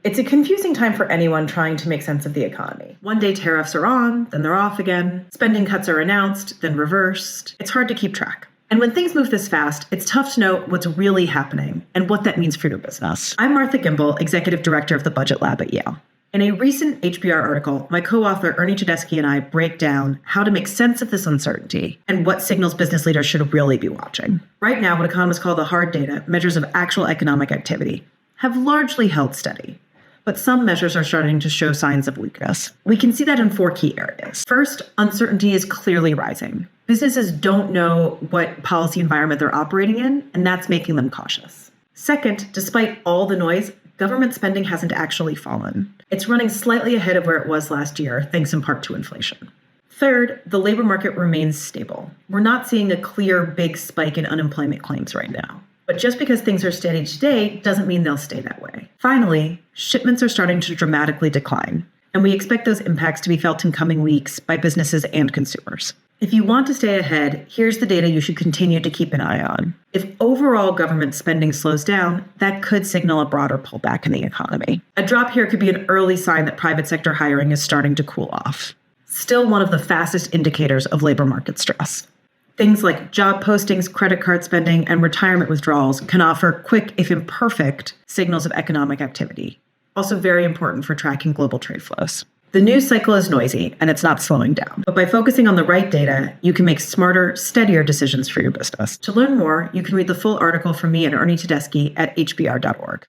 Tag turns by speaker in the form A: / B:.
A: It's a confusing time for anyone trying to make sense of the economy. One day tariffs are on, then they're off again. Spending cuts are announced, then reversed. It's hard to keep track. And when things move this fast, it's tough to know what's really happening and what that means for your business. I'm Martha Gimbel, Executive Director of the Budget Lab at Yale. In a recent HBR article, my co-author Ernie Tedeschi and I break down how to make sense of this uncertainty and what signals business leaders should really be watching. Right now, what economists call the hard data, measures of actual economic activity, have largely held steady. But some measures are starting to show signs of weakness. We can see that in 4 key areas. First, uncertainty is clearly rising. Businesses don't know what policy environment they're operating in, and that's making them cautious. Second, despite all the noise, government spending hasn't actually fallen. It's running slightly ahead of where it was last year, thanks in part to inflation. Third, the labor market remains stable. We're not seeing a clear big spike in unemployment claims right now. But just because things are steady today doesn't mean they'll stay that way. Finally, shipments are starting to dramatically decline, and we expect those impacts to be felt in coming weeks by businesses and consumers. If you want to stay ahead, here's the data you should continue to keep an eye on. If overall government spending slows down, that could signal a broader pullback in the economy. A drop here could be an early sign that private sector hiring is starting to cool off. Still one of the fastest indicators of labor market stress. Things like job postings, credit card spending, and retirement withdrawals can offer quick, if imperfect, signals of economic activity. Also very important for tracking global trade flows. The news cycle is noisy, and it's not slowing down. But by focusing on the right data, you can make smarter, steadier decisions for your business. To learn more, you can read the full article from me and Ernie Tedeschi at hbr.org.